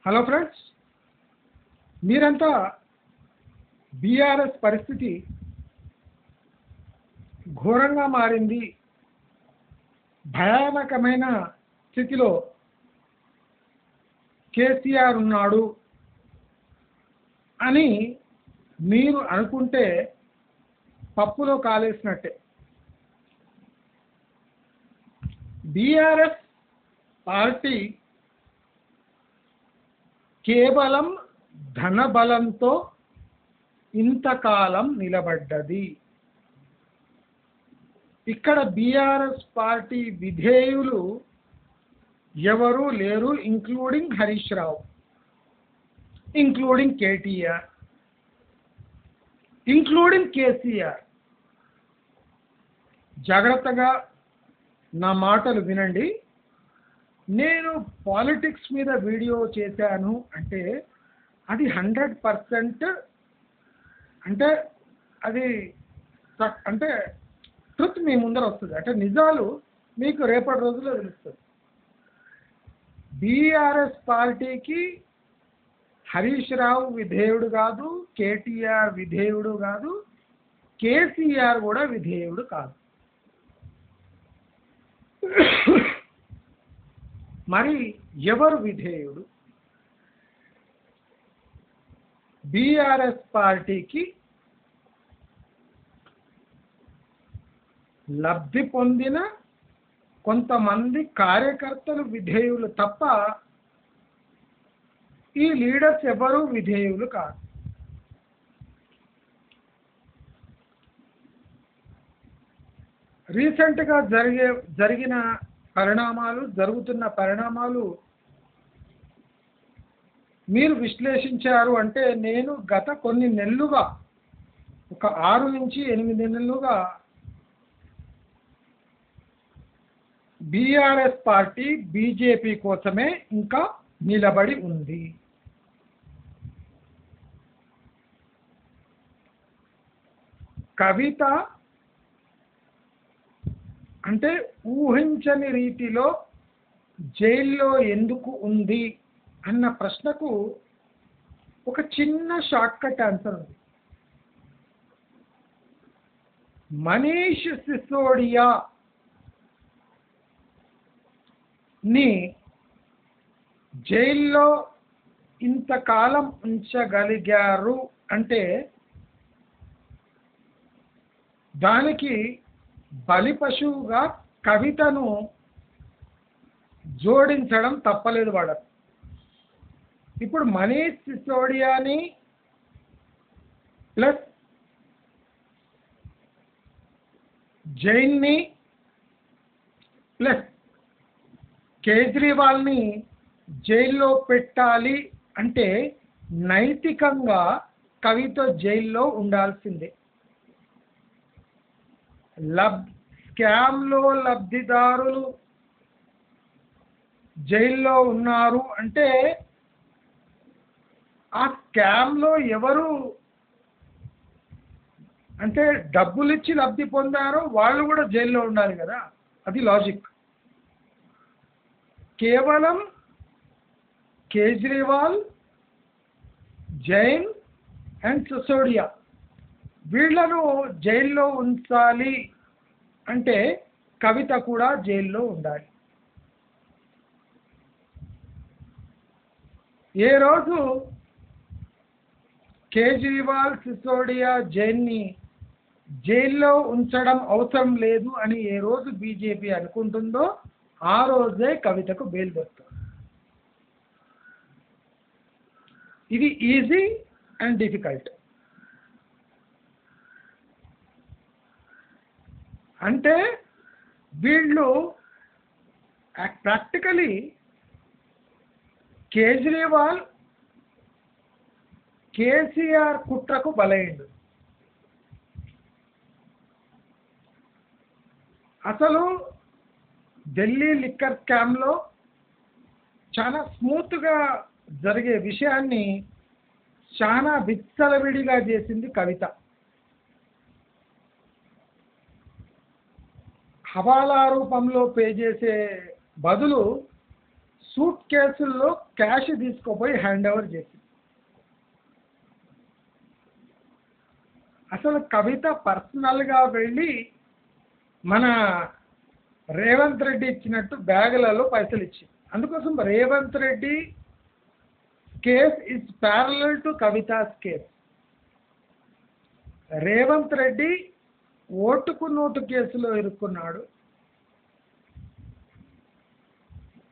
Hello friends, మీరంతా BRS పరిస్థితి ఘోరంగా మారింది, భయానకమైన స్థితిలో కేసీఆర్ ఉన్నాడు అని మీరు అనుకుంటే పప్పులో కాలేసినట్టే. బీఆర్ఎస్ పార్టీ కేవలం ధనబలంతో ఇంతకాలం నిలబడ్డది. ఇక్కడ బీఆర్ఎస్ పార్టీ విధేయులు ఎవరూ లేరు, including Harish Rao, including KTR, including KCR. జాగ్రత్తగా నా మాటలు వినండి. నేను పాలిటిక్స్ మీద వీడియో చేశాను అంటే అది 100% అంటే అది అంటే ట్రుత్ మీ ముందర వస్తుంది, అంటే నిజాలు మీకు రేపటి రోజుల్లో తెలుస్తుంది. బీఆర్ఎస్ పార్టీకి హరీష్ రావు విధేయుడు కాదు, కేటీఆర్ విధేయుడు కాదు, కేసీఆర్ కూడా విధేయుడు కాదు. మరి ఎవరు విధేయుడు? బీఆర్ఎస్ పార్టీకి లబ్ధి పొందిన కొంతమంది కార్యకర్తలు విధేయులు తప్ప ఈ లీడర్స్ ఎవరు విధేయులు కాదు. రీసెంట్గా జరిగిన పరిణామాలు, జరుగుతున్న పరిణామాలు మీరు విశ్లేషించారు అంటే నేను గత కొన్ని నెలలుగా, ఒక 6 నుంచి 8 నెలలుగా బీఆర్ఎస్ పార్టీ బీజేపీ కోసమే ఇంకా నిలబడి ఉంది. కవిత అంటే ఊహించని రీతిలో జైల్లో ఎందుకు ఉంది అన్న ప్రశ్నకు ఒక చిన్న షార్ట్కట్ ఆన్సర్ ఉంది. మనీష్ సిసోడియా ని జైల్లో ఇంతకాలం ఉంచగలిగారు అంటే దానికి బలి పశువుగా కవితను జోడించడం తప్పలేదు వాడు. ఇప్పుడు మనీష్ సిసోడియాని ప్లస్ జైన్ని ప్లస్ కేజ్రీవాల్ని జైల్లో పెట్టాలి అంటే నైతికంగా కవిత జైల్లో ఉండాల్సిందే. స్కామ్లో లబ్ధిదారులు జైల్లో ఉన్నారు అంటే ఆ స్కామ్లో ఎవరు అంటే డబ్బులు ఇచ్చి లబ్ధి పొందారో వాళ్ళు కూడా జైల్లో ఉండాలి కదా, అది లాజిక్. కేవలం కేజ్రీవాల్, జైన్ అండ్ సిసోడియా వీళ్లను జైల్లో ఉంచాలి అంటే కవిత కూడా జైల్లో ఉండాలి. ఏ రోజు కేజ్రీవాల్, సిసోడియా, జైన్ని జైల్లో ఉంచడం అవసరం లేదు అని ఏ రోజు బీజేపీ అనుకుంటుందో ఆ రోజే కవితకు బెయిల్ దొరుకుతుంది. ఇది ఈజీ అండ్ డిఫికల్ట్. అంటే వీళ్ళు ప్రాక్టికలీ కేజ్రీవాల్ కేసీఆర్ కుట్రకు బలైండు. అసలు ఢిల్లీ లిక్కర్ స్కామ్లో చాలా స్మూత్గా జరిగే విషయాన్ని చాలా విచ్చలవిడిగా చేసింది కవిత. హవాలా రూపంలో పే చేసే బదులు సూట్ కేసుల్లో క్యాష్ తీసుకుపోయి హ్యాండ్ ఓవర్ చేసింది. అసలు కవిత పర్సనల్గా వెళ్ళి మన రేవంత్ రెడ్డి ఇచ్చినట్టు బ్యాగులలో పైసలు ఇచ్చింది. అందుకోసం Revanth Reddy case is parallel to Kavitha's case. Revanth Reddy ఓటుకు నోటు కేసులో ఇరుక్కున్నాడు,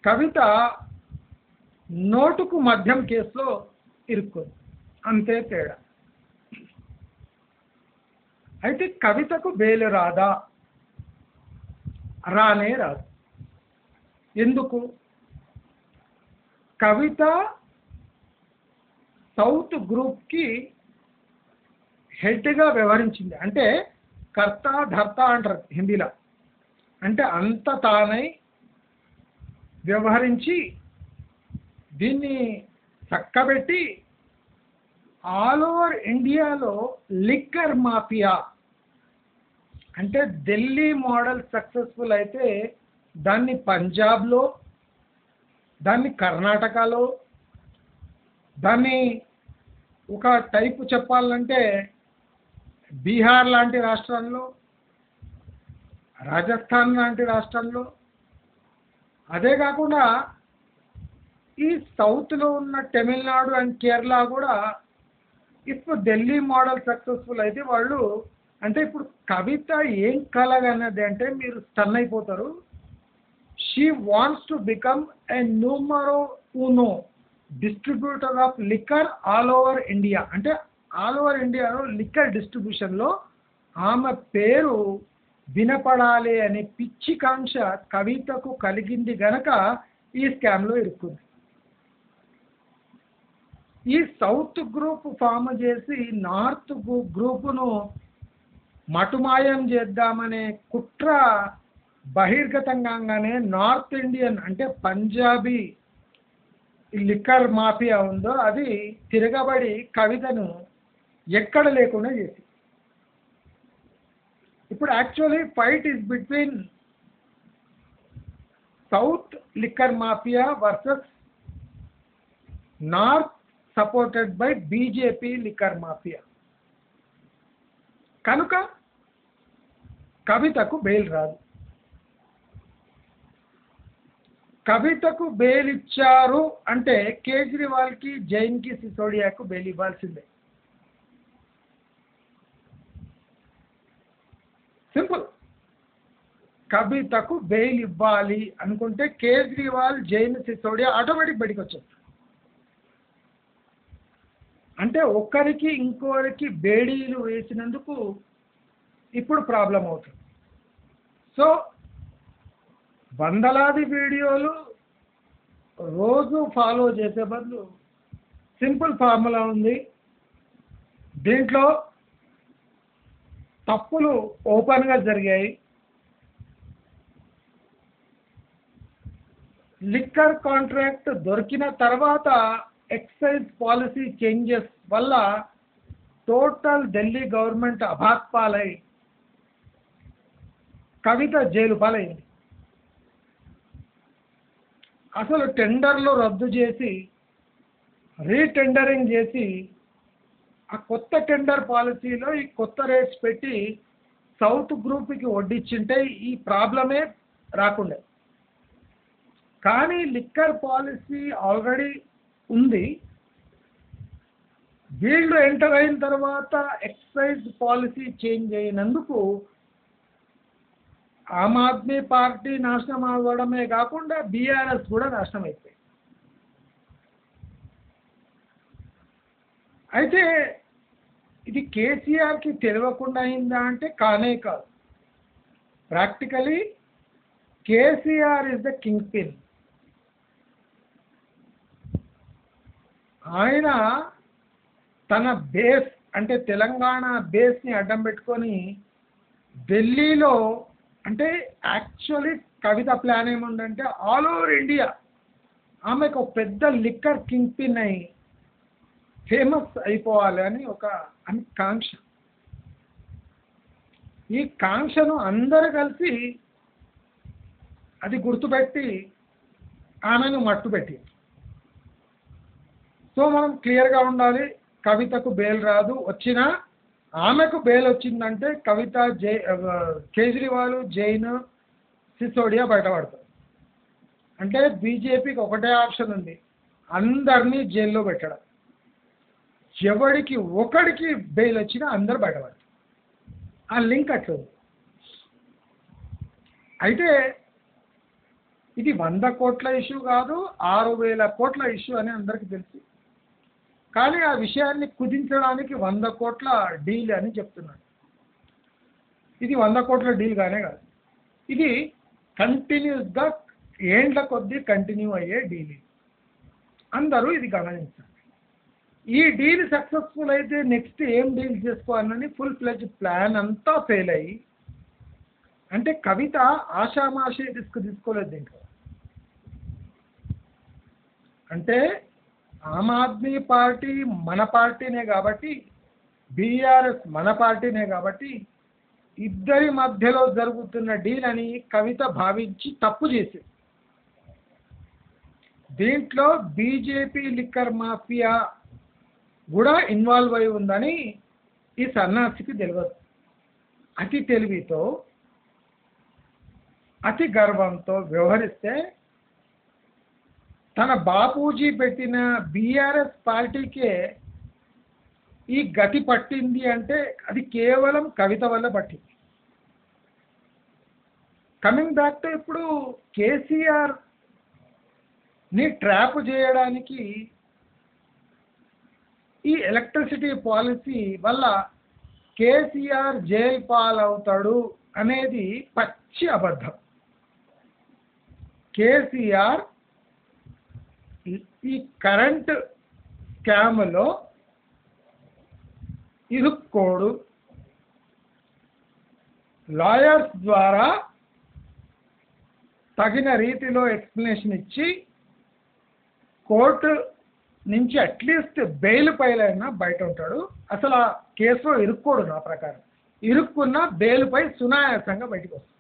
కవిత నోటుకు మద్యం కేసులో ఇరుక్కుంది, అంతే తేడా. అయితే కవితకు బెయిల్ రాదా? రానే రాదు. ఎందుకు? కవిత సౌత్ గ్రూప్కి హెడ్గా వ్యవహరించింది. అంటే కర్త ధర్త అంటారు హిందీలో. అంటే అంత తానై వ్యవహరించి దీన్ని చక్కబెట్టి ఆల్ ఓవర్ ఇండియాలో లిక్కర్ మాఫియా, అంటే ఢిల్లీ మోడల్ సక్సెస్ఫుల్ అయితే దాన్ని పంజాబ్లో, దాన్ని కర్ణాటకలో, దాన్ని ఒక టైపు చెప్పాలంటే బీహార్ లాంటి రాష్ట్రంలో, రాజస్థాన్ లాంటి రాష్ట్రంలో, అదే కాకుండా ఈ సౌత్లో ఉన్న తమిళనాడు అండ్ కేరళ కూడా ఇప్పుడు ఢిల్లీ మోడల్ సక్సెస్ఫుల్ అయితే వాళ్ళు, అంటే ఇప్పుడు కవిత ఏం కలగన్నది అంటే మీరు స్టన్ అయిపోతారు. She wants to become a numero uno distributor of liquor all over India. అంటే ఆల్ ఓవర్ ఇండియాలో లిక్కర్ డిస్ట్రిబ్యూషన్లో ఆమె పేరు వినపడాలి అనే పిచ్చి కాంక్ష కవితకు కలిగింది గనక ఈ స్కామ్లో ఇరుక్కుంది. ఈ సౌత్ గ్రూప్ ఫామ్ చేసి నార్త్ గ్రూపును మటుమాయం చేద్దామనే కుట్ర బహిర్గతంగానే నార్త్ ఇండియన్ అంటే పంజాబీ లిక్కర్ మాఫియా ఉందో అది తిరగబడి కవితను ఎక్కడ లేకుండా చేసి, ఇప్పుడు actually fight is between south liquor mafia versus north supported by BJP liquor mafia. కనుక కవితకు బెయిల్ రాదు. కవితకు బెయిల్ ఇచ్చారు అంటే కేజ్రీవాల్కి, జైన్కి, సిసోడియాకు బెయిల్ ఇవ్వాల్సిందే. సింపుల్. కవితకు బెయిల్ ఇవ్వాలి అనుకుంటే కేజ్రీవాల్, జైన్, సిసోడియా ఆటోమేటిక్ బయటికి వచ్చారు. అంటే ఒక్కరికి ఇంకొకరికి బేడీలు వేసినందుకు ఇప్పుడు ప్రాబ్లం అవుతుంది. సో వందలాది వీడియోలు రోజు ఫాలో చేసే బదులు సింపుల్ ఫార్ములా ఉంది. దీంట్లో తప్పులు ఓపెన్గా జరిగాయి. లిక్కర్ కాంట్రాక్ట్ దొరికిన తర్వాత ఎక్సైజ్ పాలసీ చేంజెస్ వల్ల టోటల్ ఢిల్లీ గవర్నమెంట్ అభాత్పాలై కవిత జైలు పాలైంది. అసలు టెండర్లు రద్దు చేసి రీటెండరింగ్ చేసి ఆ కొత్త టెండర్ పాలసీలో ఈ కొత్త రేట్స్ పెట్టి సౌత్ గ్రూప్కి వడ్డించింటే ఈ ప్రాబ్లమే రాకుండే. కానీ లిక్కర్ పాలసీ ఆల్రెడీ ఉంది. వీళ్ళు ఎంటర్ అయిన తర్వాత ఎక్సైజ్ పాలసీ చేంజ్ అయినందుకు ఆమ్ ఆద్మీ పార్టీ నాశనం అవ్వడమే కాకుండా బీఆర్ఎస్ కూడా నాశనం అయిపోయింది. అయితే ఇది కేసీఆర్కి తెలియకుండా అయిందా అంటే కానే కాదు. Practically KCR is the king pin. ఆయన తన బేస్ అంటే తెలంగాణ బేస్ని అడ్డం పెట్టుకొని ఢిల్లీలో, అంటే యాక్చువల్లీ కవిత ప్లాన్ ఏముందంటే ఆల్ ఓవర్ ఇండియా ఆమెకు ఒక పెద్ద లిక్కర్ కింగ్ పిన్ అయి ఫేమస్ అయిపోవాలి అని ఒక కాంక్ష. ఈ కాంక్షను అందరూ కలిసి అది గుర్తుపెట్టి ఆమెను మట్టు పెట్టి. సో మనం క్లియర్గా ఉండాలి, కవితకు బెయిల్ రాదు, వచ్చినా ఆమెకు బెయిల్ వచ్చిందంటే కవిత, కేజ్రీవాల్, జైన్, సిసోడియా బయటపడతారు. అంటే బీజేపీకి ఒకటే ఆప్షన్ ఉంది, అందరినీ జైల్లో పెట్టడం. ఎవరికి ఒకడికి బెయిల్ వచ్చినా అందరు బయటపడతారు. ఆ లింక్ అట్లా ఉంది. అయితే ఇది 100 కోట్ల ఇష్యూ కాదు, 6,000 కోట్ల ఇష్యూ అని అందరికీ తెలుసు. కానీ ఆ విషయాన్ని కుదించడానికి 100 కోట్ల డీల్ అని చెప్తున్నాడు. ఇది 100 కోట్ల డీల్ గానే కాదు, ఇది కంటిన్యూస్గా ఏండ్ల కొద్దీ కంటిన్యూ అయ్యే డీల్. అందరూ ఇది గమనించాలి. ఈ డీల్ సక్సెస్ఫుల్ అయితే నెక్స్ట్ ఏం డీల్ చేసుకోవాలని ఫుల్ ఫ్లెడ్జ్ ప్లాన్ అంతా ఫెయిల్ అయ్యి, అంటే కవిత ఆషామాషి రిస్క్ తీసుకోలేదు దీంట్లో. అంటే ఆమ్ ఆద్మీ పార్టీ మన పార్టీనే కాబట్టి, బీఆర్ఎస్ మన పార్టీనే కాబట్టి, ఇద్దరి మధ్యలో జరుగుతున్న డీల్ అని కవిత భావించి తప్పు చేసింది. దీంట్లో బీజేపీ లిక్కర్ మాఫియా కూడా ఇన్వాల్వ్ అయి ఉందని ఈ సన్నాసికి తెలియదు. అతి తెలివితో, అతి గర్వంతో వ్యవహరిస్తే తన బాపూజీ పెట్టిన బీఆర్ఎస్ పార్టీకే ఈ గతి పట్టింది అంటే అది కేవలం కవిత వల్ల పట్టింది. కమింగ్ బ్యాక్ టు ఇప్పుడు కేసీఆర్ని ట్రాప్ చేయడానికి ఈ ఎలక్ట్రిసిటీ పాలసీ వల్ల కేసీఆర్ జైలు పాలవుతాడు అనేది పచ్చి అబద్ధం. కేసీఆర్ ఈ కరెంట్ స్కామ్లో ఇరుక్కోడు. లాయర్స్ ద్వారా తగిన రీతిలో ఎక్స్ప్లెనేషన్ ఇచ్చి కోర్టు నుంచి అట్లీస్ట్ బెయిల్ పైలైనా బయట ఉంటాడు. అసలు ఆ కేసులో ఇరుక్కోడు. నా ప్రకారం ఇరుక్కున్న బెయిల్పై సునాయాసంగా బయటకు వస్తుంది.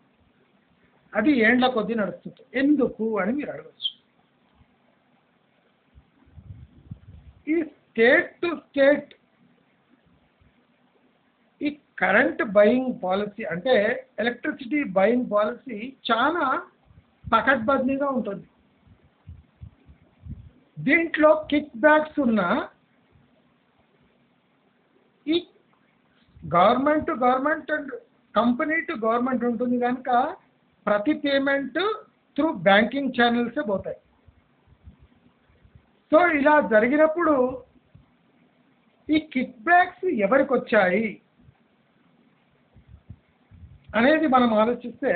అది ఏండ్ల కొద్దీ నడుస్తుంది. ఎందుకు అని మీరు అడగచ్చు. ఈ స్టేట్ టు స్టేట్ ఈ కరెంట్ బయింగ్ పాలసీ అంటే ఎలక్ట్రిసిటీ బయింగ్ పాలసీ చాలా పకడ్బందీగా ఉంటుంది. దీంట్లో కిక్ బ్యాక్స్ ఉన్న ఈ government to government and company to government ఉంటుంది కనుక ప్రతి పేమెంట్ త్రూ బ్యాంకింగ్ ఛానల్సే పోతాయి. సో ఇలా జరిగినప్పుడు ఈ కిక్ బ్యాక్స్ ఎవరికి వచ్చాయి అనేది మనం ఆలోచిస్తే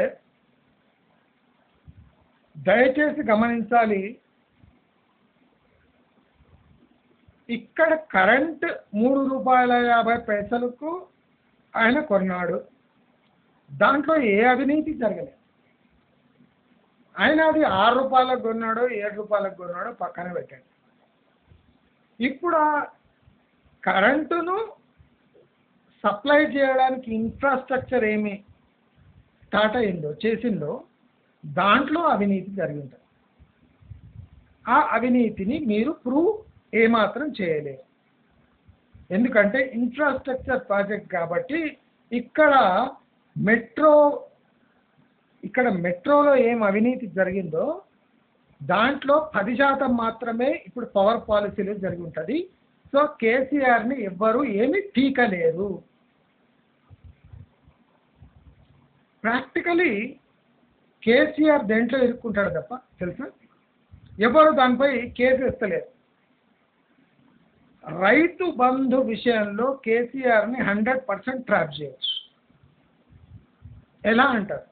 దయచేసి గమనించాలి. ఇక్కడ కరెంట్ ₹3.50 ఆయన కొన్నాడు. దాంట్లో ఏ అవినీతి జరగలేదు. ఆయన అది ₹6 కొన్నాడో ₹7 కొన్నాడో పక్కన పెట్టాడు. ఇప్పుడు ఆ కరెంటును సప్లై చేయడానికి ఇన్ఫ్రాస్ట్రక్చర్ ఏమి స్టార్ట్ అయిందో చేసిందో దాంట్లో అవినీతి జరిగి ఉంటుంది. ఆ అవినీతిని మీరు ప్రూవ్ ఏమాత్రం చేయలేరు. ఎందుకంటే ఇన్ఫ్రాస్ట్రక్చర్ ప్రాజెక్ట్ కాబట్టి ఇక్కడ మెట్రోలో ఏం అవినీతి జరిగిందో దాంట్లో 10% మాత్రమే ఇప్పుడు పవర్ పాలసీలో జరిగి ఉంటుంది. సో కేసీఆర్ని ఎవ్వరూ ఏమీ టీకలేరు. ప్రాక్టికలీ కేసీఆర్ దేంట్లో ఇరుక్కుంటాడు తప్ప తెలుసా, ఎవరు దానిపై కేసు ఇస్తలేరు. రైతు బంధు విషయంలో కేసీఆర్ని 100% ట్రాప్ చేయొచ్చు. ఎలా అంటారు?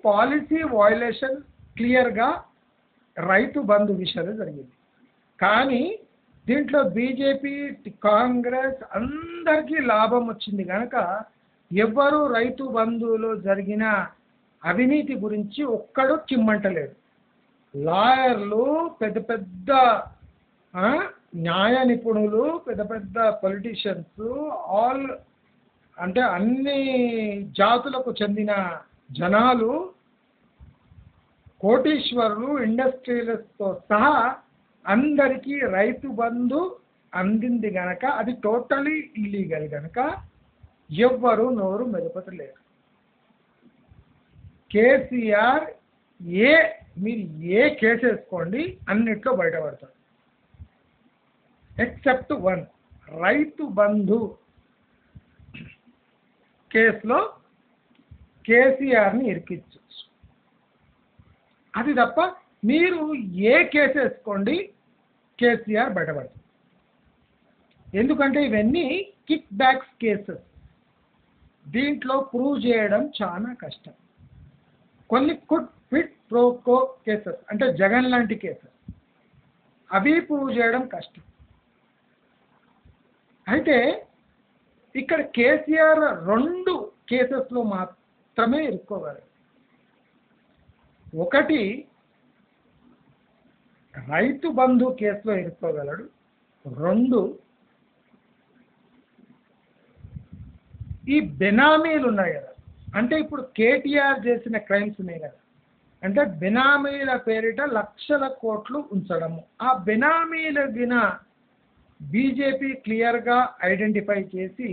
పాలసీ వయలేషన్ క్లియర్గా రైతు బంధు విషయంలో జరిగింది. కానీ దీంట్లో బీజేపీ, కాంగ్రెస్ అందరికీ లాభం వచ్చింది కనుక ఎవ్వరూ రైతు బంధువులో జరిగిన అవినీతి గురించి ఒక్కడు చిమ్మంటలేడు. లాయర్లు, పెద్ద పెద్ద న్యాయ నిపుణులు, పెద్ద పెద్ద పొలిటీషియన్స్, ఆల్ అంటే అన్ని జాతులకు చెందిన జనాలు కోటీశ్వరులు, ఇండస్ట్రియలిస్ట్తో సహా అందరికీ రైతు బంధు అందింది గనక అది టోటలీ ఇల్లీగల్ గనక ఎవ్వరూ నోరు మెదపట్లేరు. కేసీఆర్ మీరు ఏ కేసు వేసుకోండి అన్నిట్లో బయటపడతారు. ఎక్సెప్ట్ వన్, రైతు బంధు కేసులో కేసీఆర్ని ఇరికించచ్చు. అది తప్ప మీరు ఏ కేసు వేసుకోండి కేసీఆర్ బయటపడతారు. ఎందుకంటే ఇవన్నీ కిక్ బ్యాక్స్ కేసెస్. దీంట్లో ప్రూవ్ చేయడం చాలా కష్టం. కొన్ని క్విడ్ ప్రో కో కేసెస్ అంటే జగన్ లాంటి కేసెస్, అవి ప్రూవ్ చేయడం కష్టం. అయితే ఇక్కడ కేసీఆర్ 2 కేసెస్లో మాత్రమే ఇరుక్కోగలరు. ఒకటి రైతు బంధు కేసులో ఇరుక్కోగలడు. 2 ఈ బెనామీలు ఉన్నాయి కదా, అంటే ఇప్పుడు కేటీఆర్ చేసిన క్రైమ్స్ ఉన్నాయి కదా, అంటే బెనామీల పేరిట లక్షల కోట్లు ఉంచడము. ఆ బెనామీల బీజేపీ క్లియర్గా ఐడెంటిఫై చేసి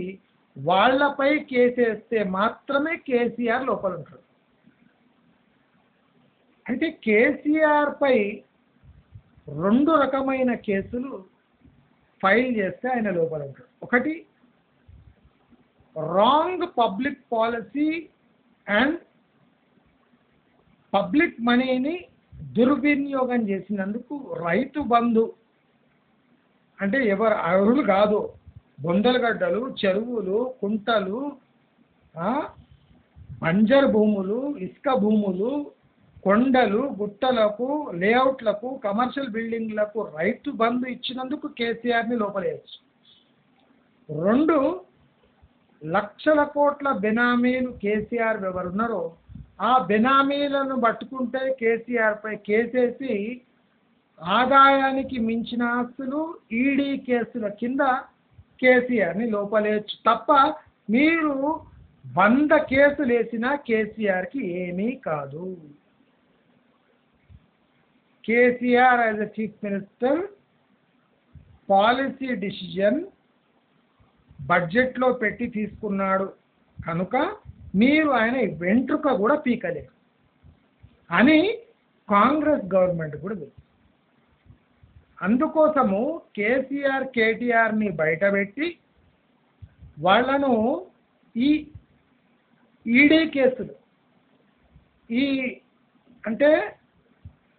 వాళ్ళపై కేసేస్తే మాత్రమే కేసీఆర్ లోపల ఉంటాడు. అంటే కేసీఆర్ పై 2 రకమైన కేసులు ఫైల్ చేస్తే ఆయన లోపల ఉంటాడు. ఒకటి wrong public policy and public మనీని దుర్వినియోగం చేసినందుకు రైతు బంధు అంటే ఎవరు అర్హులు కాదు, బొందలగడ్డలు, చెరువులు, కుంటలు, బంజర్ భూములు, ఇసుక భూములు, కొండలు, గుట్టలకు, లేఅవుట్లకు, కమర్షియల్ బిల్డింగ్లకు రైతు బంధు ఇచ్చినందుకు కేసీఆర్ని లోపలేయచ్చు. 2 లక్షల కోట్ల బెనామీలు కేసీఆర్ ఎవరున్నారో ఆ బెనామీలను పట్టుకుంటే కేసీఆర్ పై కేసేసి ఆదాయానికి మించిన ఆస్తులు ఈడీ కేసుల కింద కేసీఆర్ని లోపలేయచ్చు తప్ప మీరు 100 కేసులు వేసినా కేసీఆర్కి ఏమీ కాదు. KCR as a chief minister policy decision బడ్జెట్లో పెట్టి తీసుకున్నాడు కనుక మీరు ఆయన వెంట్రుక కూడా పీకలేరు అని కాంగ్రెస్ గవర్నమెంట్ కూడా తెలుసు. అందుకోసము కేసీఆర్ కేటీఆర్ని బయటపెట్టి వాళ్ళను ఈ ఈడీ కేసులు అంటే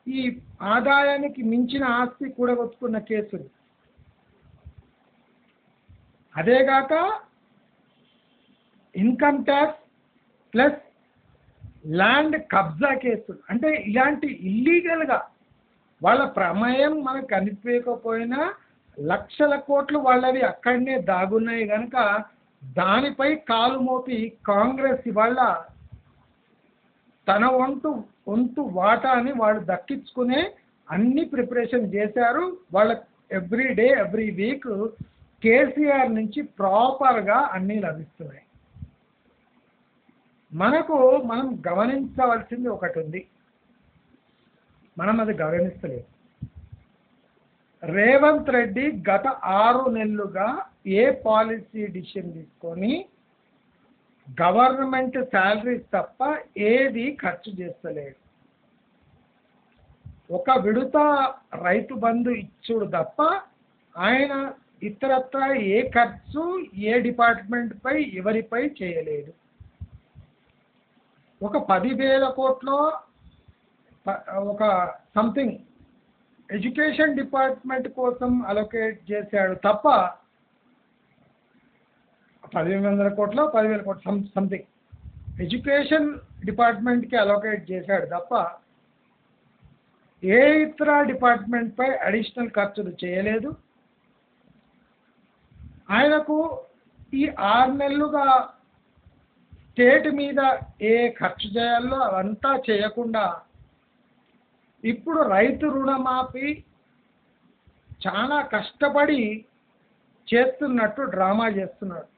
ఈ ఆదాయానికి మించిన ఆస్తి కూడగొట్టుకున్న కేసులు, అదేగాక ఇన్కమ్ ట్యాక్స్ ప్లస్ ల్యాండ్ కబ్జా కేసులు, అంటే ఇలాంటి ఇల్లీగల్గా వాళ్ళ ప్రమేయం మనకు కనిపించకపోయినా లక్షల కోట్లు వాళ్ళవి అక్కడనే దాగున్నాయి కనుక దానిపై కాలు మోపి కాంగ్రెస్ ఇవాళ తన వంతు వాటాని వాళ్ళు దక్కించుకునే అన్ని ప్రిపరేషన్ చేశారు. వాళ్ళ every day every week KCR నుంచి ప్రాపర్గా అన్నీ లభిస్తున్నాయి. మనం గమనించవలసింది ఒకటి ఉంది, మనం అది గమనిస్తలేదు. రేవంత్ రెడ్డి గత 6 నెలలుగా ఏ పాలసీ డిసిషన్ తీసుకొని గవర్నమెంట్ శాలరీస్ తప్ప ఏది ఖర్చు చేస్తలేడు. ఒక విడత రైతు బంధు ఇచ్చుడు తప్ప ఆయన ఇతరత్ర ఏ ఖర్చు ఏ డిపార్ట్మెంట్ పై ఎవరిపై చేయలేదు. ఒక 10,000 కోట్లో ఒక సంథింగ్ ఎడ్యుకేషన్ డిపార్ట్మెంట్ కోసం అలొకేట్ చేశాడు తప్ప 1,100 కోట్లో 10,000 కోట్లు సంథింగ్ ఎడ్యుకేషన్ డిపార్ట్మెంట్కి అలొకేట్ చేశాడు తప్ప ఏ ఇతర డిపార్ట్మెంట్పై అడిషనల్ ఖర్చులు చేయలేదు. ఆయనకు ఈ 6 నెలలుగా స్టేట్ మీద ఏ ఖర్చు చేయాలో అవంతా చేయకుండా ఇప్పుడు రైతు రుణమాఫీ చాలా కష్టపడి చేస్తున్నట్టు డ్రామా చేస్తున్నాడు.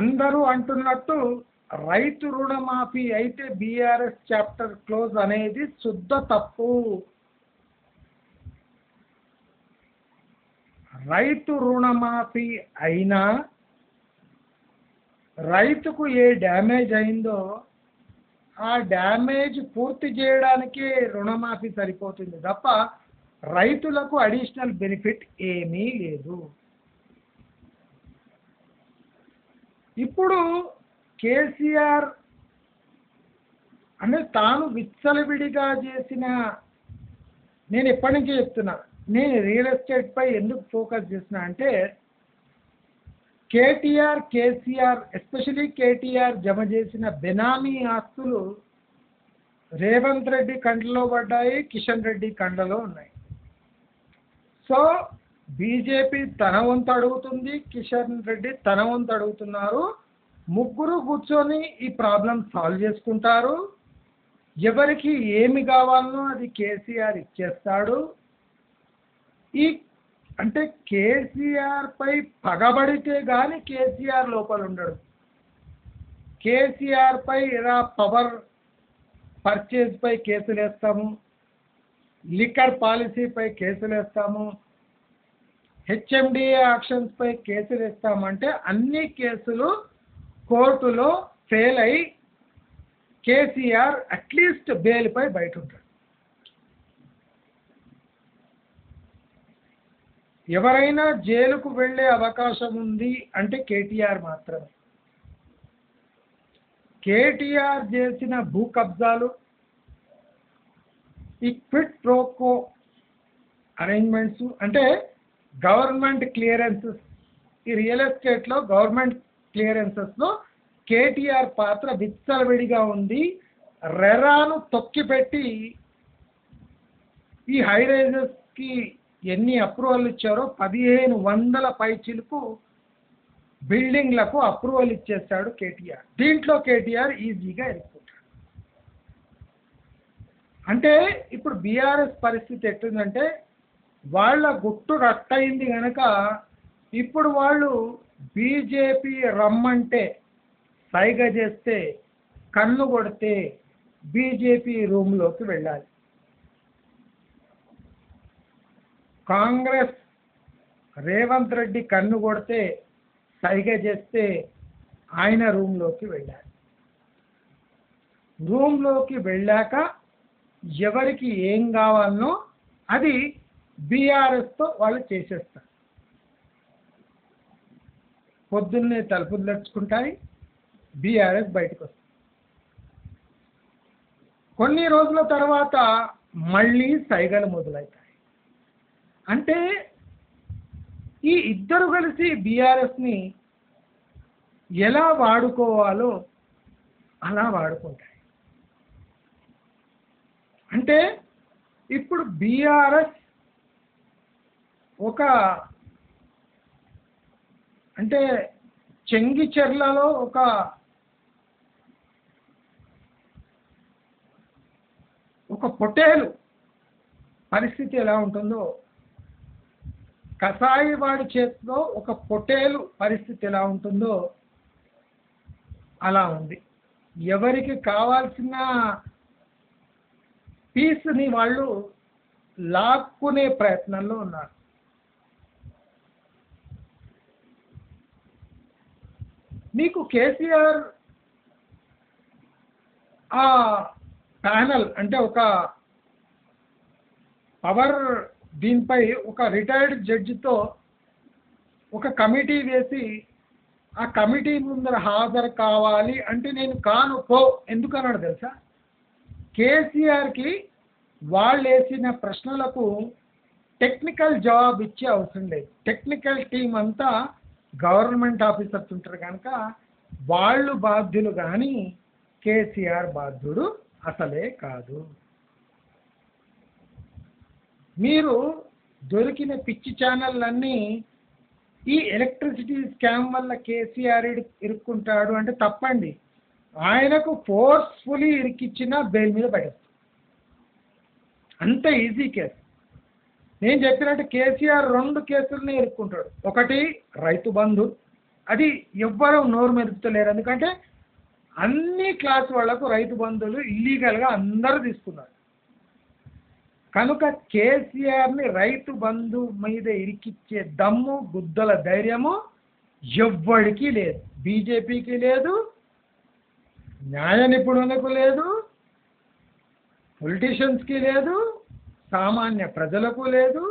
అందరూ అంటున్నట్టు రైతు రుణమాఫీ అయితే బీఆర్ఎస్ చాప్టర్ క్లోజ్ అనేది శుద్ధ తప్పు. రైతు రుణమాఫీ అయినా రైతుకు ఏ డ్యామేజ్ అయిందో ఆ డ్యామేజ్ పూర్తి చేయడానికే రుణమాఫీ సరిపోతుంది తప్ప రైతులకు అడిషనల్ బెనిఫిట్ ఏమీ లేదు. ఇప్పుడు కేసీఆర్ అంటే తాను విచ్చలవిడిగా చేసిన, నేను ఎప్పటి నుంచి చెప్తున్నా, నేను రియల్ ఎస్టేట్ పై ఎందుకు ఫోకస్ చేసిన అంటే కేటీఆర్ కేసీఆర్ ఎస్పెషలీ కేటీఆర్ జమ చేసిన బెనామీ ఆస్తులు రేవంత్ రెడ్డి కండ్లలో పడ్డాయి, కిషన్ రెడ్డి కండ్లలో ఉన్నాయి. సో బీజేపీ తన వంతు అడుగుతుంది, కిషన్ రెడ్డి తన వంతు అడుగుతున్నారు. ముగ్గురు కూర్చొని ఈ ప్రాబ్లం సాల్వ్ చేసుకుంటారు. ఎవరికి ఏమి కావాలనో అది కేసీఆర్ ఇచ్చేస్తాడు. ఈ అంటే కేసీఆర్ పై పగబడితే కానీ కేసీఆర్ లోపల ఉండడు. కేసీఆర్ పై ఇలా పవర్ పర్చేజ్ పై కేసులు వేస్తాము, లిక్కర్ పాలసీపై కేసులు వేస్తాము, హెచ్ఎండిఏ యాక్షన్స్ పై కేసులు వేస్తామంటే అన్ని కేసులు కోర్టులో ఫెయిల్ అయి కేసీఆర్ అట్లీస్ట్ బెయిల్ పై బయట ఉంటాడు. ఎవరైనా జైలుకు వెళ్ళే అవకాశం ఉంది అంటే కేటీఆర్ మాత్రమే. కేటీఆర్ చేసిన భూ కబ్జాలు, ఈ క్విట్ ప్రోకో అరేంజ్మెంట్స్ అంటే గవర్నమెంట్ క్లియరెన్సెస్, ఈ రియల్ ఎస్టేట్లో గవర్నమెంట్ క్లియరెన్సెస్లో కేటీఆర్ పాత్ర విచ్చలవిడిగా ఉంది. రెరాను తొక్కిపెట్టి ఈ హై రైజెస్కి ఎన్ని అప్రూవల్ ఇచ్చారో 1500 పైచిలకు బిల్డింగ్లకు అప్రూవల్ ఇచ్చేస్తాడు కేటీఆర్. దీంట్లో కేటీఆర్ ఈజీగా వెళ్ళిపోతాడు. అంటే ఇప్పుడు బీఆర్ఎస్ పరిస్థితి ఎట్టుందంటే వాళ్ళ గుట్టు రట్టయింది కనుక ఇప్పుడు వాళ్ళు బీజేపీ రమ్మంటే సైగ చేస్తే కన్ను కొడితే బీజేపీ రూమ్లోకి వెళ్ళాలి. కాంగ్రెస్ రేవంత్ రెడ్డి కన్ను కొడితే సైగ చేస్తే ఆయన రూమ్లోకి వెళ్ళాలి. రూమ్లోకి వెళ్ళాక ఎవరికి ఏం కావాలనో అది బీఆర్ఎస్తో వాళ్ళు చేసేస్తారు. పొద్దున్నే తలుపులు తెరుచుకుంటాయి, బీఆర్ఎస్ బయటకు వస్తుంది. కొన్ని రోజుల తర్వాత మళ్ళీ సైగలు మొదలవుతాయి. అంటే ఈ ఇద్దరు కలిసి బీఆర్ఎస్ని ఎలా వాడుకోవాలో అలా వాడుకుంటాయి. అంటే ఇప్పుడు బీఆర్ఎస్ ఒక అంటే చెంగిచెర్లలో ఒక పొటేలు పరిస్థితి ఎలా ఉంటుందో, కసాయి వాడి చేతిలో ఒక పొటేలు పరిస్థితి ఎలా ఉంటుందో అలా ఉంది. ఎవరికి కావాల్సిన పీస్ని వాళ్ళు లాక్కునే ప్రయత్నంలో ఉన్నారు. మీకు కేసీఆర్ ఆ ప్యానల్ అంటే ఒక పవర్ దీనిపై ఒక రిటైర్డ్ జడ్జితో ఒక కమిటీ వేసి ఆ కమిటీ ముందర హాజరు కావాలి అంటే నేను కాను పో ఎందుకన్నాడు తెలుసా? కేసీఆర్కి వాళ్ళు వేసిన ప్రశ్నలకు టెక్నికల్ జవాబు ఇచ్చే అవసరం లేదు. టెక్నికల్ టీం అంతా గవర్నమెంట్ ఆఫీసర్స్ ఉంటారు కనుక వాళ్ళు బాధ్యులు, కానీ కేసీఆర్ బాధ్యుడు అసలే కాదు. మీరు దొరికిన పిచ్చి ఛానళ్ళన్నీ ఈ ఎలక్ట్రిసిటీ స్కామ్ వల్ల కేసీఆర్ ఇరుక్కుంటాడు అంటే తప్పండి. ఆయనకు ఫోర్స్ఫుల్లీ ఇరికిచ్చిన బెయిల్ మీద పడేస్తారు. అంత ఈజీ కేసు. నేను చెప్పినట్టు కేసీఆర్ 2 కేసులనే ఇరుక్కుంటాడు. ఒకటి రైతు బంధు, అది ఎవ్వరూ నోరు మెరుపుతలేరు. ఎందుకంటే అన్ని క్లాస్ వాళ్లకు రైతు బంధువులు ఇల్లీగల్గా అందరూ తీసుకున్నారు. కనుక కేసీఆర్ని రైతు బంధు మీద ఇరికిచ్చే దమ్ము గుద్దల ధైర్యము ఎవ్వడికి లేదు. బీజేపీకి లేదు, న్యాయ నిపుణులకు లేదు, పొలిటీషియన్స్కి లేదు, సామాన్య ప్రజలకు లేదు,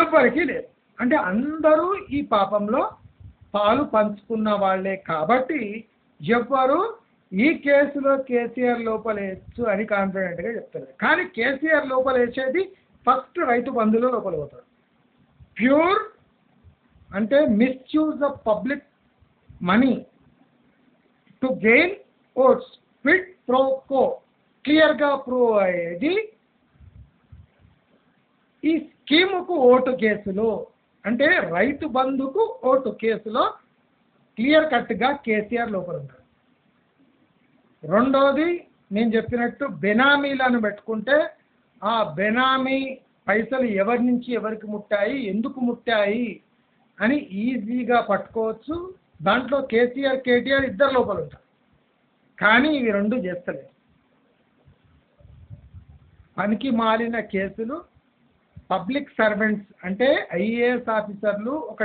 ఎవ్వరికీ లేదు. అంటే అందరూ ఈ పాపంలో పాలు పంచుకున్న వాళ్ళే. కాబట్టి ఎవ్వరు ఈ కేసులో కేసీఆర్ లోపలేయచ్చు అని కాన్ఫిడెంట్గా చెప్తారు. కానీ కేసీఆర్ లోపలేసేది ఫస్ట్ రైతు బంధువుల లోపల పోతారు. ప్యూర్ అంటే misuse of public money to gain votes, quid pro quo క్లియర్గా ప్రూవ్ అయ్యేది ఈ స్కీముకు ఓటు కేసులో. అంటే రైతు బంధుకు ఓటు కేసులో క్లియర్ కట్గా కేసీఆర్ లోపల ఉంటారు. రెండోది నేను చెప్పినట్టు బెనామీలను పెట్టుకుంటే ఆ బెనామీ పైసలు ఎవరి నుంచి ఎవరికి ముట్టాయి, ఎందుకు ముట్టాయి అని ఈజీగా పట్టుకోవచ్చు. దాంట్లో కేసీఆర్ కేటీఆర్ ఇద్దరు లోపల ఉంటారు. కానీ ఇవి రెండు చేస్తలేదు. పనికి మాలిన కేసులు పబ్లిక్ సర్వెంట్స్ అంటే ఐఏఎస్ ఆఫీసర్లు ఒక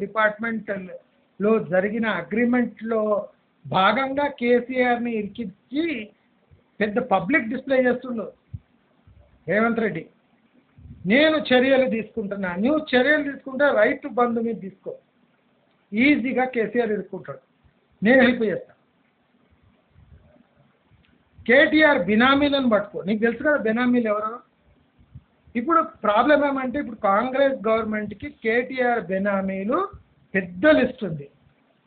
డిపార్ట్మెంట్లో జరిగిన అగ్రిమెంట్లో భాగంగా కేసీఆర్ని ఇరికించి పెద్ద పబ్లిక్ డిస్ప్లే చేస్తుండ్రు రేవంత్ రెడ్డి. నేను చర్యలు తీసుకుంటున్నా, నువ్వు చర్యలు తీసుకుంటే రైతు బంధు మీద తీసుకో, ఈజీగా కేసీఆర్ ఇరుక్కుంటాడు, నేను హెల్ప్ చేస్తాను. కేటీఆర్ బినామీలను పట్టుకో, నీకు తెలుసు కదా బెనామీలు ఎవరో. ఇప్పుడు ప్రాబ్లం ఏమంటే ఇప్పుడు కాంగ్రెస్ గవర్నమెంట్కి కేటీఆర్ బెనామీలు పెద్ద లిస్ట్ ఉంది.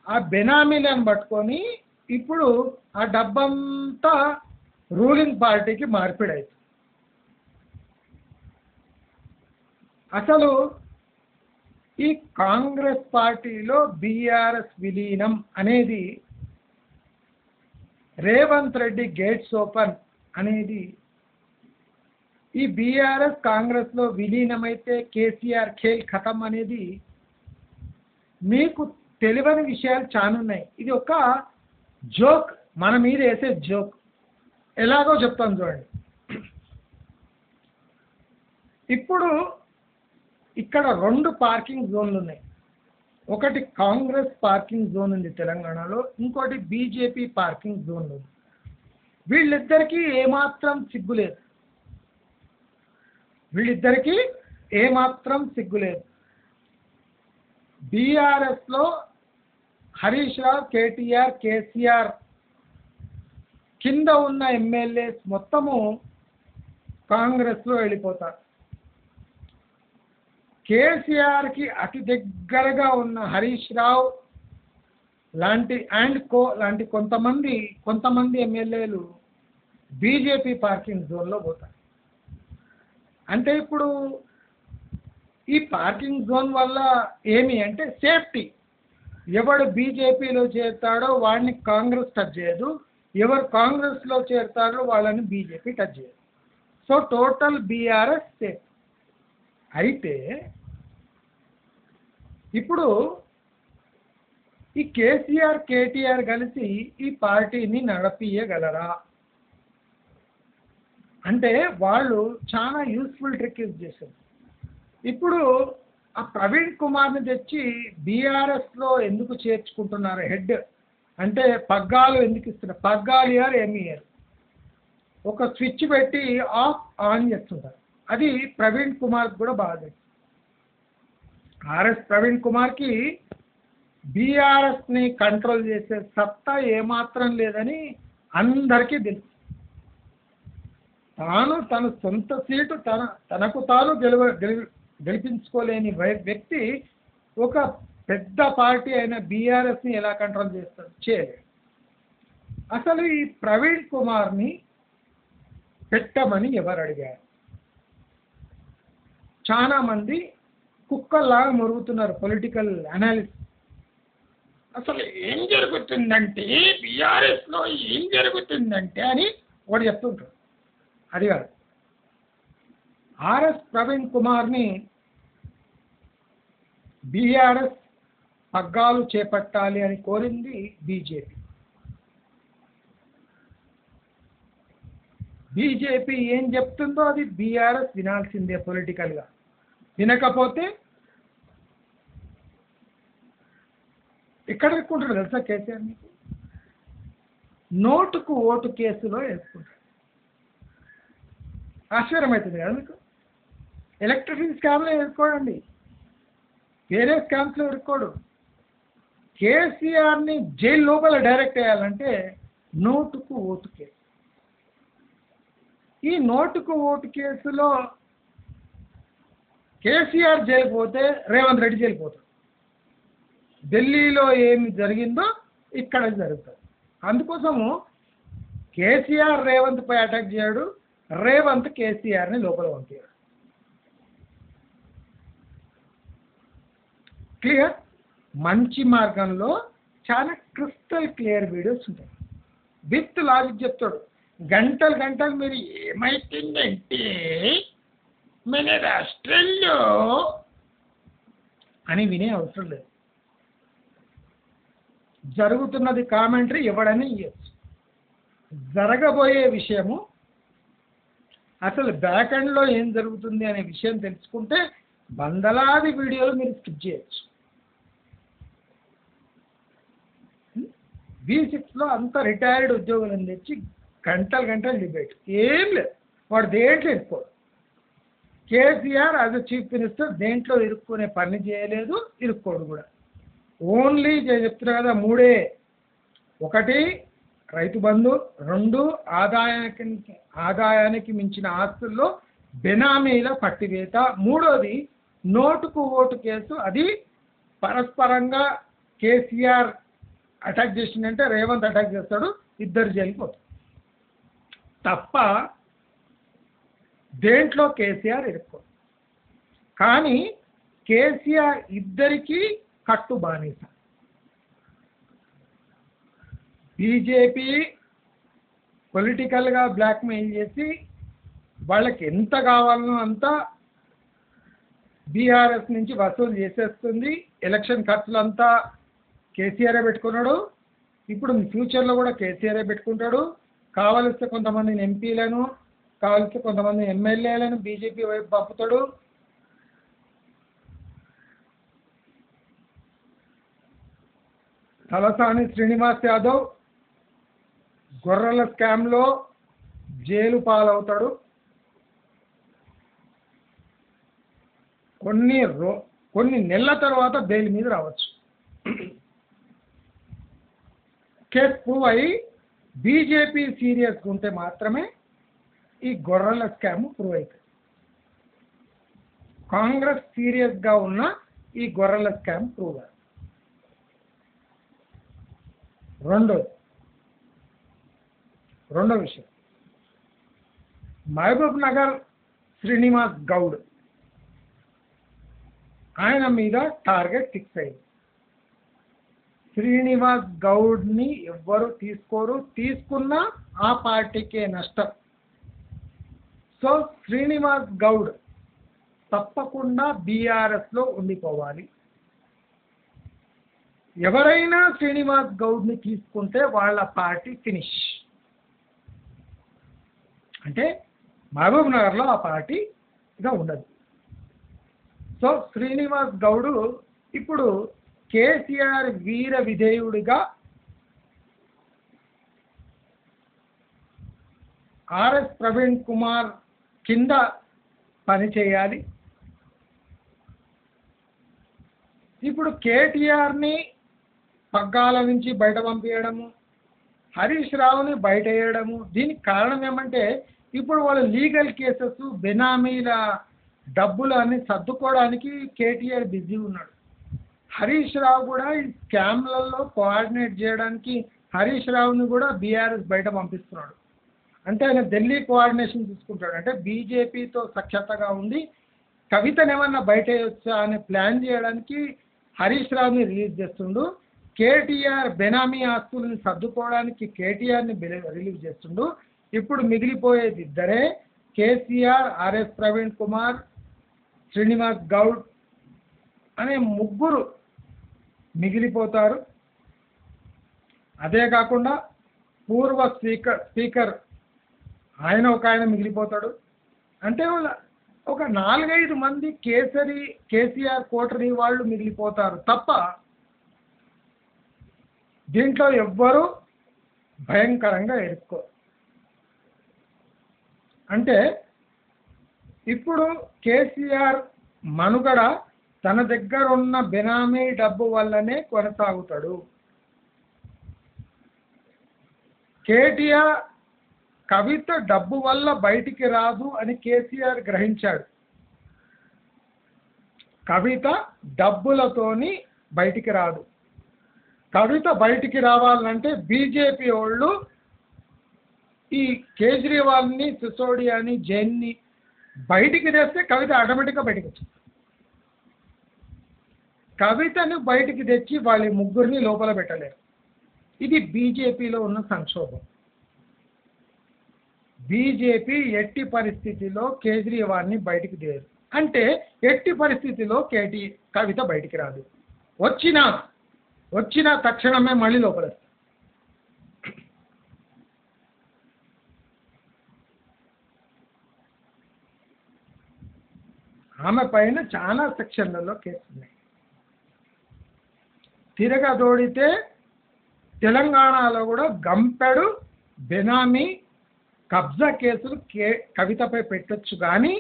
ఆ బెనామీలను పట్టుకొని ఇప్పుడు ఆ డబ్బంతా రూలింగ్ పార్టీకి మార్పిడి అవుతుంది. అసలు ఈ కాంగ్రెస్ పార్టీలో బీఆర్ఎస్ విలీనం అనేది రేవంత్ రెడ్డి గేట్స్ ఓపెన్ అనేది ఈ బీఆర్ఎస్ కాంగ్రెస్లో విలీనమైతే కేసీఆర్ ఖేల్ ఖతం అనేది మీకు తెలియని విషయాలు చాలా ఉన్నాయి. ఇది ఒక జోక్, మన మీద వేసే జోక్. ఎలాగో చెప్తాను చూడండి. ఇప్పుడు ఇక్కడ 2 పార్కింగ్ జోన్లు ఉన్నాయి. ఒకటి కాంగ్రెస్ పార్కింగ్ జోన్ ఉంది తెలంగాణలో, ఇంకోటి బీజేపీ పార్కింగ్ జోన్ ఉంది. వీళ్ళిద్దరికీ ఏమాత్రం సిగ్గులేదు. బీఆర్ఎస్లో హరీష్ రావు, కేటీఆర్, కేసీఆర్ కింద ఉన్న ఎమ్మెల్యేస్ మొత్తము కాంగ్రెస్లో వెళ్ళిపోతారు. కేసీఆర్కి అతి దగ్గరగా ఉన్న హరీష్ రావు లాంటి లాంటి కొంతమంది ఎమ్మెల్యేలు బీజేపీ పార్కింగ్ జోన్లో పోతారు. అంటే ఇప్పుడు ఈ పార్కింగ్ జోన్ వల్ల ఏమి అంటే సేఫ్టీ. ఎవడు బీజేపీలో చేరుతాడో వాడిని కాంగ్రెస్ టచ్ చేయదు, ఎవరు కాంగ్రెస్లో చేరుతారో వాళ్ళని బీజేపీ టచ్ చేయదు. So total BRS safe. అయితే ఇప్పుడు ఈ కేసీఆర్ కేటీఆర్ కలిసి ఈ పార్టీని నడిపియగలరా అంటే వాళ్ళు చాలా యూస్ఫుల్ ట్రిక్ యూజ్ చేశారు. ఇప్పుడు ఆ ప్రవీణ్ కుమార్ని తెచ్చి బీఆర్ఎస్లో ఎందుకు చేర్చుకుంటున్నారు హెడ్ అంటే పగ్గాలు ఎందుకు ఇస్తున్నారు? పగ్గాలు ఇయర్ ఏమి ఇయర్, ఒక స్విచ్ పెట్టి ఆఫ్ ఆన్ చేస్తుంటారు. అది ప్రవీణ్ కుమార్కి కూడా బాగా తెలుసు. ఆర్ఎస్ ప్రవీణ్ కుమార్కి బీఆర్ఎస్ని కంట్రోల్ చేసే సత్తా ఏమాత్రం లేదని అందరికీ తెలుసు. తన సొంత సీటు తనకు తాను గెలిపించుకోలేని వ్యక్తి ఒక పెద్ద పార్టీ అయిన బీఆర్ఎస్ని ఎలా కంట్రోల్ చేస్తాడు? చేయలేడు. అసలు ఈ ప్రవీణ్ కుమార్ని పెట్టమని ఎవరు అడిగారు? చాలా మంది కుక్కల్లాగా మురుగుతున్నారు పొలిటికల్ అనాలిసిస్. అసలు ఏం జరుగుతుందంటే బీఆర్ఎస్లో ఏం జరుగుతుందంటే అని వాడు చెప్తుంటాడు. అది కాదు. ఆర్ఎస్ ప్రవీణ్ కుమార్ని బీఆర్ఎస్ పగ్గాలు చేపట్టాలి అని కోరింది బీజేపీ. బీజేపీ ఏం చెప్తుందో అది బీఆర్ఎస్ వినాల్సిందే పొలిటికల్గా. వినకపోతే ఎక్కడ ఎక్కుంటాడు తెలుసా కేసీఆర్? మీకు నోటుకు ఓటు కేసులో వేసుకుంటాడు. ఆశ్చర్యం అవుతుంది కదా మీకు? ఎలక్ట్రిసిటీ స్కామ్లో వేసుకోడండి, వేరే స్కామ్స్లో ఇరుక్కోడు. కేసీఆర్ని జైలు లోపల డైరెక్ట్ వేయాలంటే నోటుకు ఓటు కేసు. ఈ నోటుకు ఓటు కేసులో కేసీఆర్ జైలు పోతే రేవంత్ రెడ్డి జైలు పోతాడు. ఢిల్లీలో ఏమి జరిగిందో ఇక్కడ జరుగుతుంది. అందుకోసము కేసీఆర్ రేవంత్ పై అటాక్ చేయడు, రేవంత్ కేసీఆర్ని లోపల పంపాడు. క్లియర్? మంచి మార్గంలో చాలా క్రిస్టల్ క్లియర్ వీడియోస్ ఉంటాయి. విత్ లాజిక్ చెప్తాడు. గంటలు గంటలు మీరు ఏమైతుందంటే మన రాష్ట్రంలో అని వినే అవసరం లేదు. జరుగుతున్నది కామెంటరీ ఎవడని ఇవ్వచ్చు. జరగబోయే విషయము అసలు బ్యాక్ ఎండ్లో ఏం జరుగుతుంది అనే విషయం తెలుసుకుంటే వందలాది వీడియోలు మీరు స్కిప్ చేయొచ్చు. B6లో అంత రిటైర్డ్ ఉద్యోగులను తెచ్చి గంటలు గంటలు డిబేట్ ఏం లేదు. వాడు దేంట్లో ఇరుక్కోడు. KCR as a chief minister దేంట్లో ఇరుక్కునే పని చేయలేదు, ఇరుక్కోడు కూడా. ఓన్లీ చెప్తున్నా కదా, మూడే. ఒకటి రైతు బంధు, రెండు ఆదాయానికి మించిన ఆస్తుల్లో బెనామీల పట్టివేత, మూడోది నోటుకు ఓటు కేసు. అది పరస్పరంగా కేసీఆర్ అటాక్ చేసిందంటే రేవంత్ అటాక్ చేస్తాడు, ఇద్దరు జైలుకి పోతారు. తప్ప దేంట్లో కేసీఆర్ ఇరుక్కోడు. కానీ కేసీఆర్ ఇద్దరికీ కట్టు బానిస. బీజేపీ పొలిటికల్గా బ్లాక్మెయిల్ చేసి వాళ్ళకి ఎంత కావాలనో అంత బీఆర్ఎస్ నుంచి వసూలు చేసేస్తుంది. ఎలక్షన్ ఖర్చులంతా కేసీఆరే పెట్టుకున్నాడు. ఇప్పుడు ఫ్యూచర్లో కూడా కేసీఆరే పెట్టుకుంటాడు. కావలిస్తే కొంతమందిని ఎంపీలను, కావలిస్తే కొంతమంది ఎమ్మెల్యేలను బీజేపీ వైపు పంపుతాడు. తలసాని శ్రీనివాస్ యాదవ్ గొర్రెల స్కామ్లో జైలు పాలవుతాడు. కొన్ని నెలల తర్వాత బెయిల్ మీద రావచ్చు. కేసు ప్రూవ్ అయ్యి బీజేపీ సీరియస్గా ఉంటే మాత్రమే ఈ గొర్రెల స్కామ్ ప్రూవ్ అవుతుంది. కాంగ్రెస్ సీరియస్గా ఉన్న ఈ గొర్రెల స్కామ్ ప్రూవ్ కాదు. రెండో విషయం, మహబూబ్ నగర్ శ్రీనివాస్ గౌడ్ ఆయన మీద టార్గెట్ ఫిక్స్ అయింది. శ్రీనివాస్ గౌడ్ని ఎవ్వరు తీసుకోరు, తీసుకున్నా ఆ పార్టీకే నష్టం. సో శ్రీనివాస్ గౌడ్ తప్పకుండా బీఆర్ఎస్లో ఉండిపోవాలి. ఎవరైనా శ్రీనివాస్ గౌడ్ని తీసుకుంటే వాళ్ళ పార్టీ ఫినిష్. అంటే మహబూబ్ నగర్లో ఆ పార్టీ ఇక ఉండదు. సో శ్రీనివాస్ గౌడ్ ఇప్పుడు కేసీఆర్ వీర విధేయుడిగా ఆర్ఎస్ ప్రవీణ్ కుమార్ కింద పనిచేయాలి. ఇప్పుడు కేటీఆర్ని పగ్గాల నుంచి బయట పంపించడము, హరీష్ రావుని బయట వేయడము. దీనికి కారణం ఏమంటే ఇప్పుడు వాళ్ళు లీగల్ కేసెస్, బెనామీల డబ్బులు అన్ని సర్దుకోవడానికి కేటీఆర్ బిజీ ఉన్నాడు. హరీష్ రావు కూడా ఈ స్కామ్లలో కోఆర్డినేట్ చేయడానికి హరీష్ రావుని కూడా బీఆర్ఎస్ బయట పంపిస్తున్నాడు. అంటే ఆయన ఢిల్లీ కోఆర్డినేషన్ తీసుకుంటాడు. అంటే బీజేపీతో సఖ్యతగా ఉండి కవితను ఏమన్నా బయట వేయొచ్చా అనే ప్లాన్ చేయడానికి హరీష్ రావుని రిలీజ్ చేస్తుండు. కేటీఆర్ బెనామీ ఆస్తుల్ని సర్దుకోవడానికి కేటీఆర్ని రిలీజ్ చేస్తుండు. ఇప్పుడు మిగిలిపోయేది ఇద్దరే, కేసీఆర్, ఆర్ఎస్ ప్రవీణ్ కుమార్, శ్రీనివాస్ గౌడ్ అనే ముగ్గురు మిగిలిపోతారు. అదే కాకుండా పూర్వ స్పీకర్ ఆయన ఒక ఆయన మిగిలిపోతాడు. అంటే ఒక 4-5 మంది కేసీఆర్ కోటరీ వాళ్ళు మిగిలిపోతారు తప్ప దీంట్లో ఎవ్వరూ భయంకరంగా ఎదుర్కో. అంటే ఇప్పుడు కేసీఆర్ మనుగడ తన దగ్గర ఉన్న బెనామీ డబ్బు వల్లనే కొనసాగుతాడు. కేటీఆర్ కవిత డబ్బు వల్ల బయటికి రాదు అని కేసీఆర్ గ్రహించాడు. కవిత డబ్బులతోని బయటికి రాదు. కవిత బయటికి రావాలంటే బీజేపీ వాళ్ళు ఈ కేజ్రీవాల్ని, సిసోడియాని, జైన్ని బయటికి తెస్తే కవిత ఆటోమేటిక్గా బయటికి వచ్చింది. కవితను బయటికి తెచ్చి వాళ్ళ ముగ్గురిని లోపల పెట్టలేరు. ఇది బీజేపీలో ఉన్న సంక్షోభం. బీజేపీ ఎట్టి పరిస్థితిలో కేజ్రీవాల్ని బయటికి తీయదు. అంటే ఎట్టి పరిస్థితిలో కవిత బయటికి రాదు. వచ్చిన తక్షణమే మళ్ళీ లోపలేస్తారు. ఆమె పైన చాలా సెక్షన్లలో కేసులు ఉన్నాయి. తిరగదోడితే తెలంగాణలో కూడా గంపెడు బెనామీ కబ్జా కేసులు కవితపై పెట్టొచ్చు. కానీ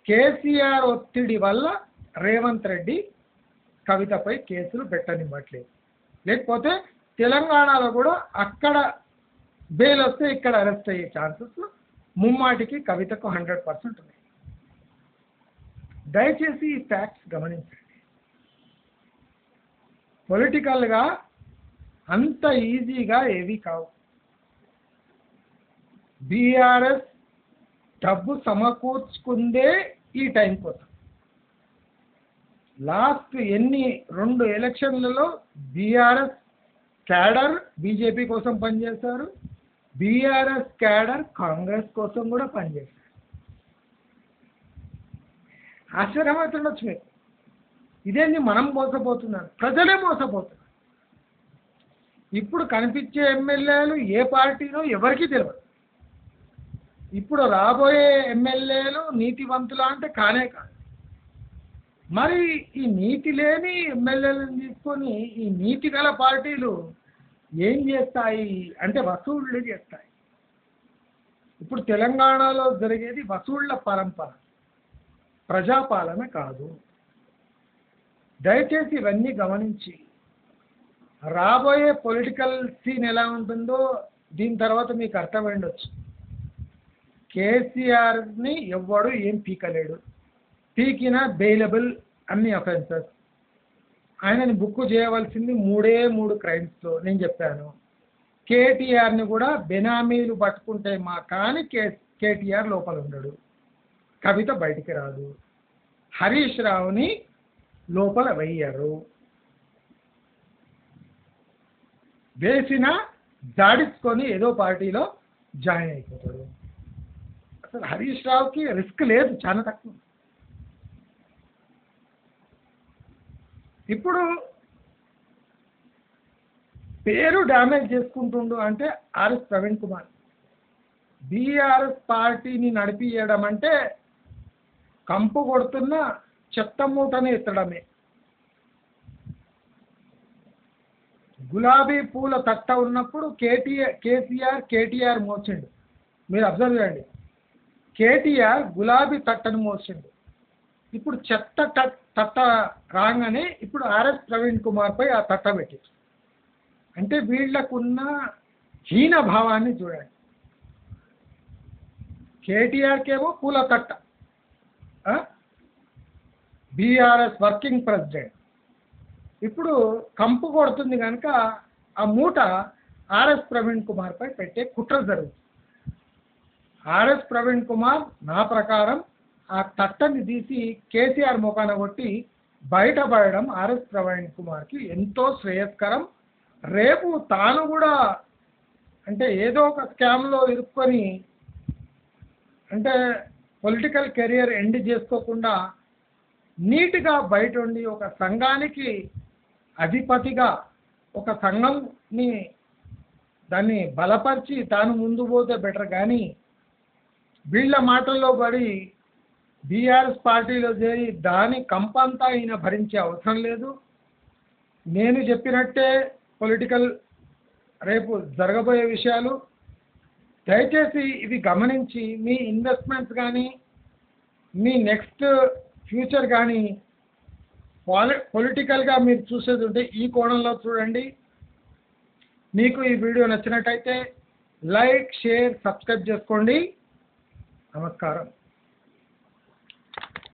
కేసీఆర్ ఒత్తిడి వల్ల రేవంత్ రెడ్డి కవితపై కేసులు పెట్టనివ్వట్లేదు. లేకపోతే తెలంగాణలో కూడా అక్కడ బెయిల్ వస్తే ఇక్కడ అరెస్ట్ అయ్యే ఛాన్సెస్ ముమ్మాటికి కవితకు 100% ఉన్నాయి. దయచేసి ఈ ఫ్యాక్ట్స్ గమనించండి. పొలిటికల్గా అంత ఈజీగా ఏవి కావు. బీఆర్ఎస్ డబ్బు సమకూర్చుకుందే ఈ టైం కోసం. లాస్ట్ 2 ఎలక్షన్లలో బీఆర్ఎస్ క్యాడర్ బీజేపీ కోసం పనిచేశారు. బీఆర్ఎస్ క్యాడర్ కాంగ్రెస్ కోసం కూడా పనిచేశారు. ఆశ్చర్యమవుతుండొచ్చు మీకు. ఇదేంటి మనం మోసపోతున్నాను, ప్రజలే మోసపోతున్నారు. ఇప్పుడు కనిపించే ఎమ్మెల్యేలు ఏ పార్టీనో ఎవరికీ తెలియదు. ఇప్పుడు రాబోయే ఎమ్మెల్యేలు నీతివంతులు అంటే కానే కాదు. మరి ఈ నీతి లేని ఎమ్మెల్యేలను తీసుకొని ఈ నీతి గల పార్టీలు ఏం చేస్తాయి అంటే వసూళ్లు చేస్తాయి. ఇప్పుడు తెలంగాణలో జరిగేది వసూళ్ల పరంపర, ప్రజాపాలన కాదు. దయచేసి ఇవన్నీ గమనించి రాబోయే పొలిటికల్ సీన్ ఎలా ఉంటుందో దీని తర్వాత మీకు అర్థమైండొచ్చు. కేసీఆర్ని ఎవ్వడు ఏం పీకలేడు. పీకిన బెయిలబుల్ అన్ని అఫెన్సెస్. ఆయనని బుక్ చేయవలసింది 3 క్రైమ్స్లో నేను చెప్పాను. కేటీఆర్ని కూడా బెనామీలు పట్టుకుంటే కానీ కేటీఆర్ లోపల ఉండడు, కవిత బయటికి రాదు. హరీష్ రావుని లోపల వెయ్యరు. వేసిన జాడించుకొని ఏదో పార్టీలో జాయిన్ అయిపోతాడు. అసలు హరీష్ రావుకి రిస్క్ లేదు, చాలా తక్కువ. ఇప్పుడు పేరు డ్యామేజ్ చేసుకుంటుండు అంటే ఆర్ఎస్ ప్రవీణ్ కుమార్. బీఆర్ఎస్ పార్టీని నడిపియడం అంటే కంపు కొడుతున్న చెత్త మూటని ఎత్తడమే. గులాబీ పూల తట్ట ఉన్నప్పుడు కేటీఆర్ మోసిండు. మీరు అబ్జర్వ్ చేయండి, కేటీఆర్ గులాబీ తట్టను మోసిండు. ఇప్పుడు చెత్త తట్ట రాగానే ఇప్పుడు ఆర్ఎస్ ప్రవీణ్ కుమార్పై ఆ తట్ట పెట్టింది. అంటే వీళ్లకున్న హీన భావాన్ని చూడండి. కేటీఆర్కేమో పూల తట్ట, బీఆర్ఎస్ వర్కింగ్ ప్రెసిడెంట్. ఇప్పుడు కంపు కొడుతుంది కనుక ఆ మూట ఆర్ఎస్ ప్రవీణ్ కుమార్పై పెట్టే కుట్ర జరుగుతుంది. ఆర్ఎస్ ప్రవీణ్ కుమార్ నా ప్రకారం ఆ తట్టని తీసి కేసీఆర్ ముఖాన కొట్టి బయటపడడం ఆర్ఎస్ ప్రవీణ్ కుమార్కి ఎంతో శ్రేయస్కరం. రేపు తాను కూడా అంటే ఏదో ఒక స్కామ్లో ఇరుక్కొని అంటే పొలిటికల్ కెరియర్ ఎండ్ చేసుకోకుండా నీట్గా బయట ఉండి ఒక సంఘానికి అధిపతిగా ఒక సంఘంని దాన్ని బలపరిచి తాను ముందు పోతే బెటర్, కానీ వీళ్ళ మాటల్లో పడి బీఆర్ఎస్ పార్టీలో చేరి దాని కంపంతా ఈయన భరించే అవసరం లేదు. నేను చెప్పినట్టే పొలిటికల్ రేపు జరగబోయే విషయాలు, దయచేసి ఇవి గమనించి మీ ఇన్వెస్ట్మెంట్స్ కానీ మీ నెక్స్ట్ ఫ్యూచర్ కానీ పొలిటికల్గా మీరు చూసేది ఉంటే ఈ కోణంలో చూడండి. మీకు ఈ వీడియో నచ్చినట్టయితే లైక్, షేర్, సబ్స్క్రైబ్ చేసుకోండి. నమస్కారం.